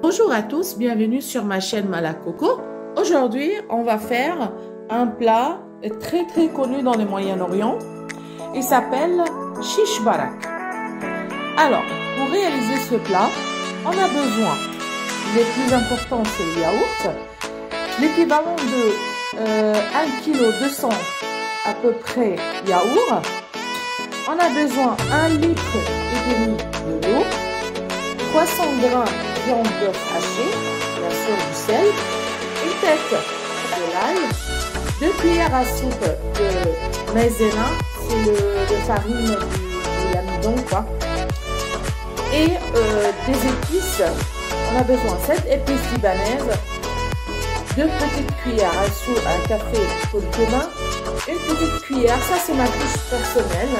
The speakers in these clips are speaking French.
Bonjour à tous, bienvenue sur ma chaîne Malacoco. Aujourd'hui, on va faire un plat très connu dans le Moyen-Orient. Il s'appelle shish barak. Alors, pour réaliser ce plat, on a besoin, les plus importants c'est le yaourt, l'équivalent de 1 kg 200 à peu près yaourt. On a besoin 1,5 litre de l'eau, 300 g de viande d'œuf haché, bien sûr du sel, une tête de l'ail, 2 cuillères à soupe de maïzena, c'est de farine de l'amidon quoi, et des épices. On a besoin 7 épices libanaises, 2 petites cuillères à café pour le cumin, une petite cuillère, ça c'est ma touche personnelle,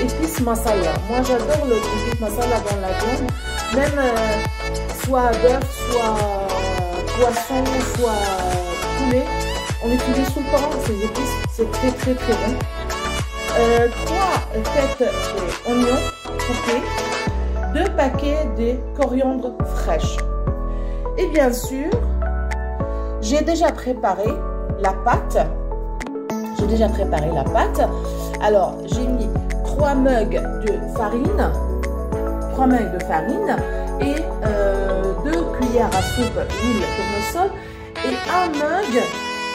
épices masala. Moi j'adore le épices masala dans la viande, même soit bœuf, soit poisson, soit poulet. On utilise tout le temps ces épices, c'est très bon. 3 têtes d'oignons coupés, 2 paquets de coriandre fraîche. Et bien sûr, j'ai déjà préparé la pâte. Alors, j'ai mis 3 mugs de farine, et 2 cuillères à soupe d'huile tournesol et 1 mug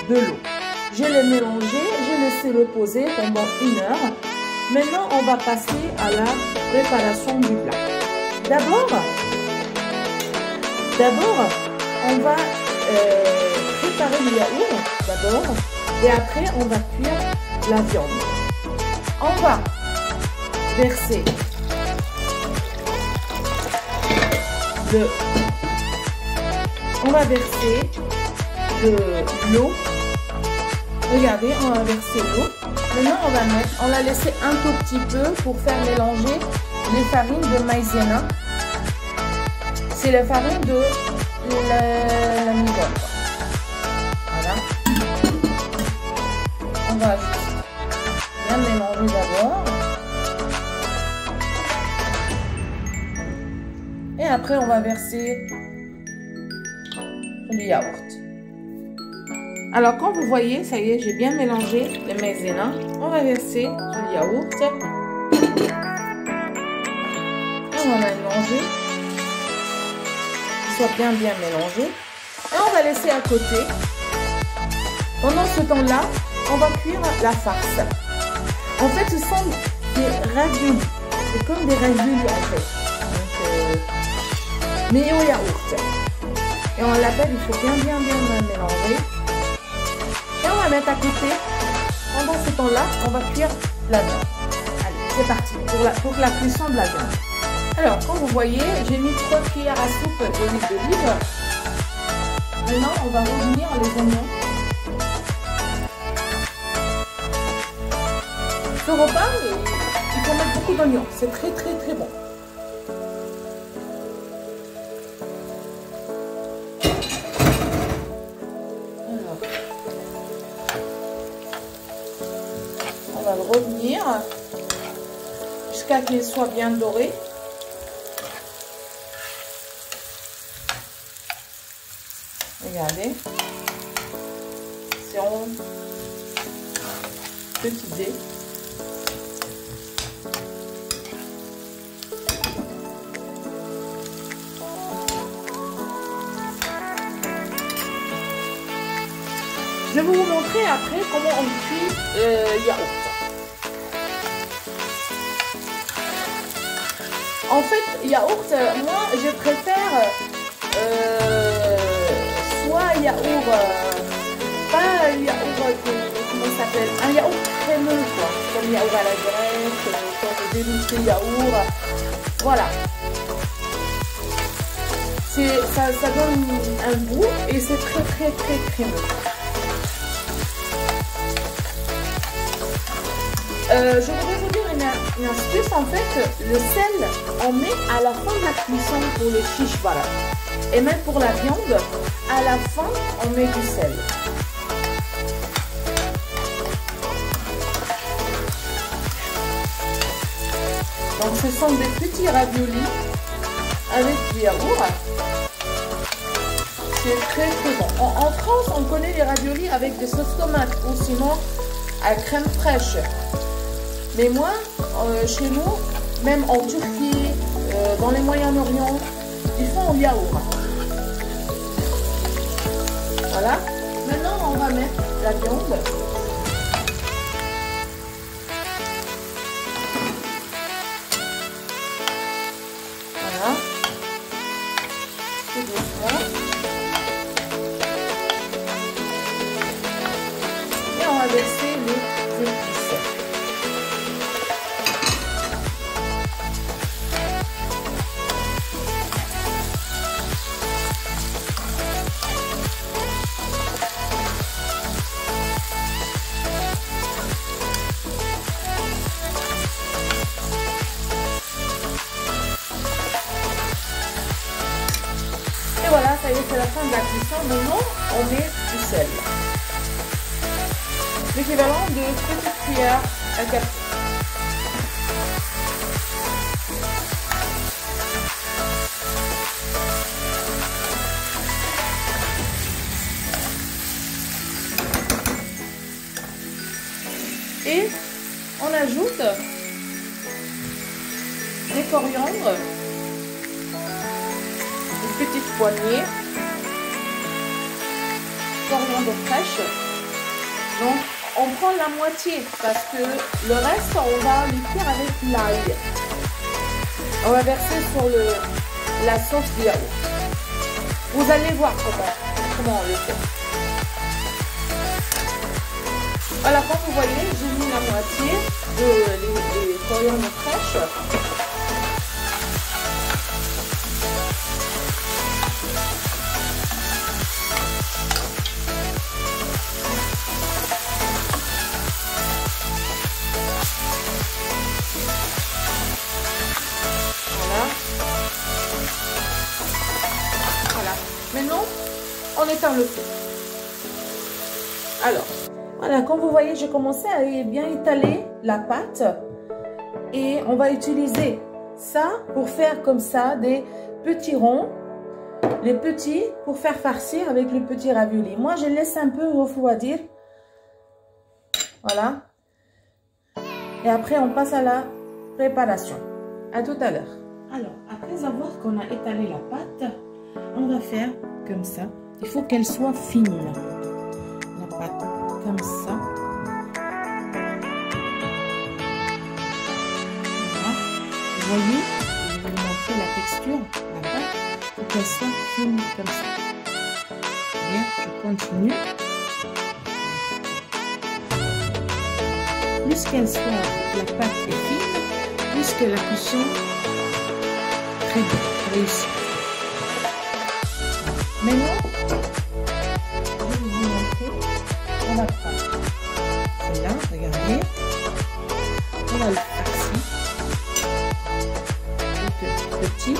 de l'eau. Je l'ai mélangé, j'ai laissé reposer pendant 1 heure. Maintenant, on va passer à la préparation du plat. D'abord, on va préparer le yaourt d'abord. Et après, on va cuire la viande. On va verser de l'eau. Regardez, on va verser l'eau. Maintenant, on va laisser un tout petit peu pour faire mélanger les farines de maïzena. C'est la farine de l'amidon. Voilà. On va juste bien mélanger d'abord. Et après, on va verser du yaourt. Alors, quand vous voyez, ça y est, j'ai bien mélangé le maïzena. On va verser du yaourt. On va mélanger. Qu'il soit bien mélangé. Et on va laisser à côté. Pendant ce temps-là, on va cuire la farce. En fait, ce sont des raviolis. C'est comme des raviolis en fait. Donc, mais au yaourt. Et on l'appelle, il faut bien mélanger. Et on va mettre à côté. Pendant ce temps-là, on va cuire la viande. Allez, c'est parti pour la cuisson de la viande. Alors, comme vous voyez, j'ai mis 3 cuillères à soupe d'huile d'olive. Maintenant, on va revenir les oignons. Ce repas, il faut mettre beaucoup d'oignons. C'est très bon. Alors, on va le revenir jusqu'à qu'il soit bien doré. Regardez. C'est en petit dé. Je vais vous montrer après comment on cuit yaourt. En fait, yaourt, moi je préfère soit yaourt, pas yaourt, comment ça s'appelle, un yaourt crémeux quoi, comme yaourt à la graisse, comme délicé yaourt, voilà. Ça donne un goût et c'est très crémeux. Je voudrais vous dire une astuce, en fait, le sel, on met à la fin de la cuisson pour le shish barak. Et même pour la viande, à la fin, on met du sel. Donc ce sont des petits raviolis avec du yaourt. C'est très très bon. En France, on connaît les raviolis avec des sauces tomates ou sinon à crème fraîche. Mais moi, chez nous, même en Turquie, dans les Moyen-Orient, ils font au yaourt. Voilà. Maintenant, on va mettre la viande. Voilà. Tout doucement. Et on va verser les épices. Et voilà, ça y est, c'est la fin de la cuisson. Maintenant, on met du sel. L'équivalent de petite cuillère à café. Et on ajoute des coriandres. Petite poignée, coriandre fraîche. Donc on prend la moitié parce que le reste on va le cuire avec l'ail. On va verser sur la sauce de yaourt. Vous allez voir comment on le fait. Voilà, comme vous voyez, j'ai mis la moitié des coriandres fraîches. Maintenant, on éteint le feu. Alors, voilà, comme vous voyez, j'ai commencé à bien étaler la pâte. Et on va utiliser ça pour faire comme ça des petits ronds. Les petits pour faire farcir avec le petit ravioli. Moi, je laisse un peu refroidir. Voilà. Et après, on passe à la préparation. À tout à l'heure. Alors, après avoir qu'on a étalé la pâte, on va faire comme ça. Il faut qu'elle soit fine. La pâte, comme ça. Voilà. Vous voyez, je vais vous montrer la texture. La pâte, il faut qu'elle soit fine comme ça. Bien, je continue. Plus qu'elle soit, la pâte est fine, plus que la cuisson très bien réussie. Maintenant, je vais vous montrer, on va prendre celle-là, regardez, on va le farcir, donc petit,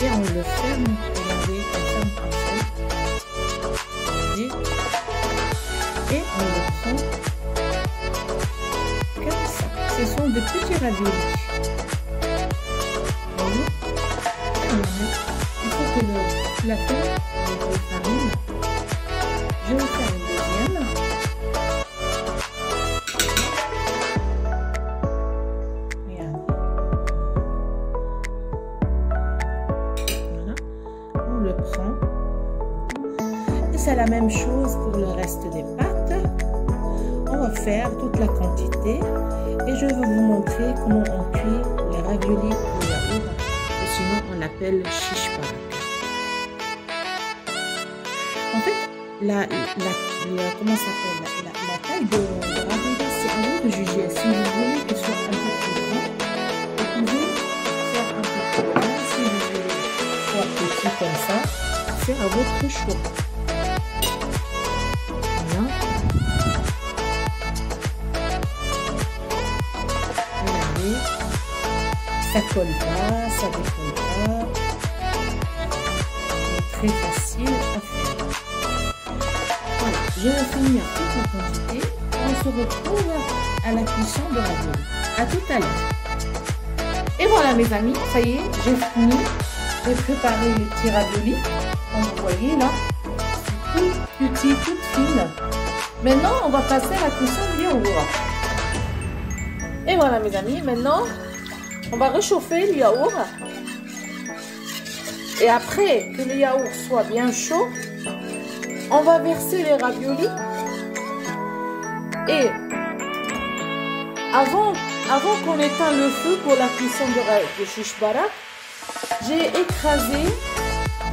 et on le ferme, regardez, on ferme comme ça, et on le prend comme ça. Ce sont des petits raviolis. Voyez, il faut que le plateau farine. Je vais faire une deuxième. Regardez. Voilà. On le prend. Et c'est la même chose pour le reste des pâtes. On va faire toute la quantité. Et je vais vous montrer comment on cuit les raviolis au yaourt. Sinon, on l'appelle shish barak. En fait, comment ça s'appelle la taille de ravioli, c'est à vous de juger. Si vous voulez qu'il soit un peu plus grand, vous pouvez faire un peu plus grand. Si vous voulez qu'il soit petit comme ça, c'est à votre choix. Voilà. Regardez, ça colle pas, ça décolle pas. C'est très facile à faire. Voilà, je vais finir toute la quantité. On se retrouve à la cuisson de ravioli. À tout à l'heure. Et voilà mes amis, ça y est, j'ai fini. J'ai préparé les petits raviolis, comme vous voyez là. toute petite, toute fine. Maintenant, on va passer à la cuisson du yaourt. Et voilà mes amis, maintenant, on va réchauffer le yaourt. Et après que le yaourt soit bien chaud, on va verser les raviolis. Et avant qu'on éteigne le feu pour la cuisson de shish barak, j'ai écrasé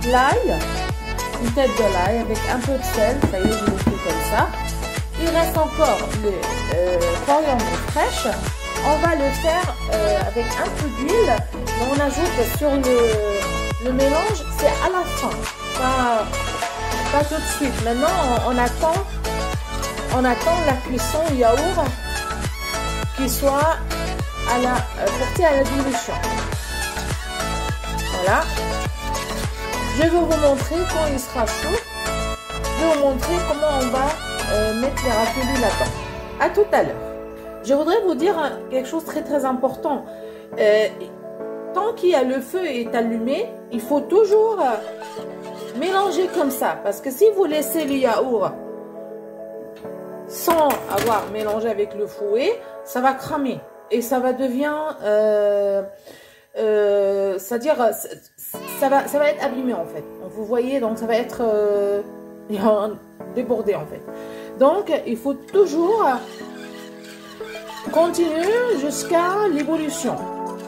l'ail, une tête de l'ail avec un peu de sel. Ça y est, je l'ai fait comme ça. Il reste encore le coriandre fraîche. On va le faire avec un peu d'huile. On ajoute sur le mélange, c'est à la fin, pas tout de suite. Maintenant, on attend la cuisson yaourt qui soit portée à la dilution. Voilà. Je vais vous montrer quand il sera chaud. Je vais vous montrer comment on va mettre les raviolis là-dedans. À tout à l'heure. Je voudrais vous dire quelque chose de très très important. Tant qu'il y a le feu est allumé, il faut toujours mélanger comme ça. Parce que si vous laissez le yaourt sans avoir mélangé avec le fouet, ça va cramer. Et ça va devenir... c'est-à-dire, ça va être abîmé en fait. Donc, vous voyez, donc ça va être débordé en fait. Donc, il faut toujours continuer jusqu'à l'ébullition.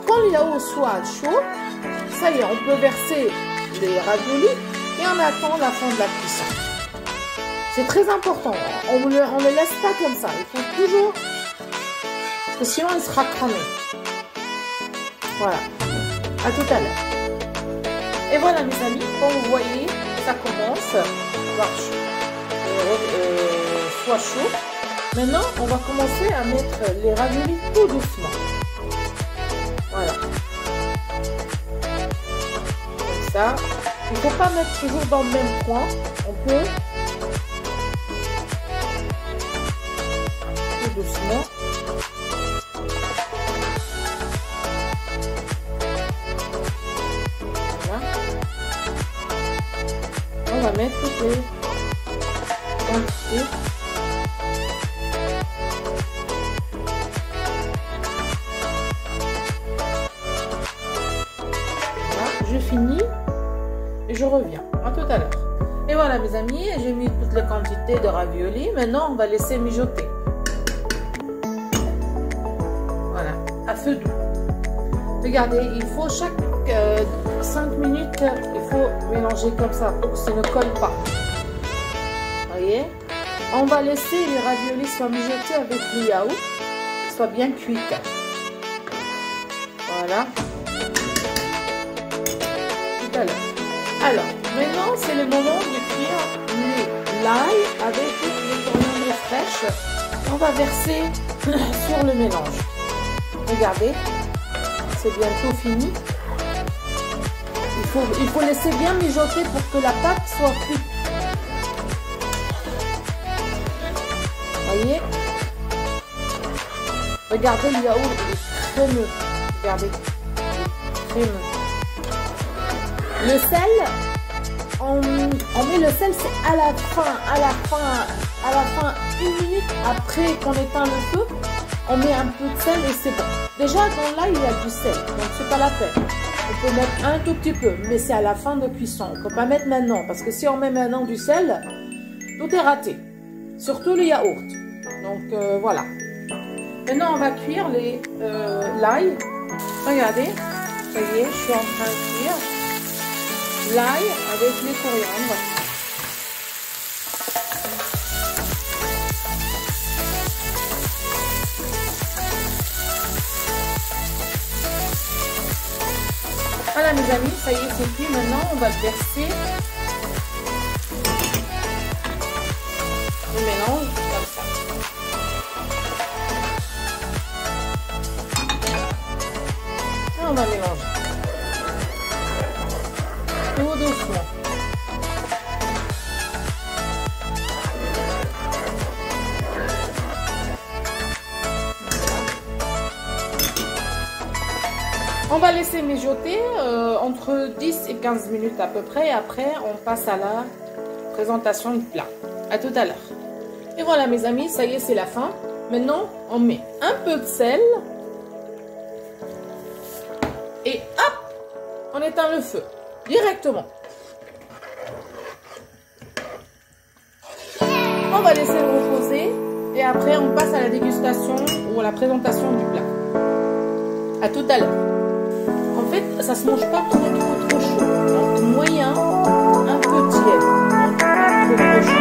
Quand le yaourt soit chaud, ça y est, on peut verser les raviolis et on attend la fin de la cuisson. C'est très important. On ne le laisse pas comme ça. Il faut toujours... Parce que sinon, il sera cramé. Voilà. À tout à l'heure. Et voilà, mes amis. Comme vous voyez, ça commence. Soit chaud. Maintenant, on va commencer à mettre les raviolis tout doucement. Voilà. Comme ça. Il ne faut pas mettre toujours dans le même coin. On peut tout doucement. Voilà. On va mettre toutes les quantités. Je finis et je reviens. À tout à l'heure. Et voilà mes amis, j'ai mis toutes les quantités de raviolis. Maintenant, on va laisser mijoter. Voilà, à feu doux. Regardez, il faut chaque 5 minutes, il faut mélanger comme ça pour que ça ne colle pas. Voyez? On va laisser les raviolis soient mijotés avec le yaourt, soit bien cuits. Voilà. Alors, maintenant, c'est le moment de cuire l'ail avec les coriandres fraîches. On va verser sur le mélange. Regardez, c'est bientôt fini. Il faut laisser bien mijoter pour que la pâte soit cuite. Voyez? Regardez, le yaourt est crémeux. Regardez, crémeux. Le sel, on met le sel, c'est à la fin, 1 minute après qu'on éteint le feu, on met un peu de sel et c'est bon. Déjà, dans l'ail, il y a du sel, donc c'est pas la peine. On peut mettre un tout petit peu, mais c'est à la fin de cuisson. On peut pas mettre maintenant, parce que si on met maintenant du sel, tout est raté. Surtout le yaourt. Donc, voilà. Maintenant, on va cuire l'ail. Regardez, ça y est, je suis en train de cuire l'ail avec les coriandres. Voilà mes amis, ça y est, c'est cuit. Maintenant, on va le verser. Le mélange comme ça. Et on va mélanger. Tout doucement. On va laisser mijoter entre 10 et 15 minutes à peu près. Et après, on passe à la présentation du plat. À tout à l'heure. Et voilà mes amis, ça y est, c'est la fin. Maintenant, on met un peu de sel. Et hop, on éteint le feu directement. On va laisser le reposer et après on passe à la dégustation ou à la présentation du plat. À tout à l'heure. En fait, ça se mange pas trop chaud. Donc moyen, un peu tiède. Donc pas trop chaud.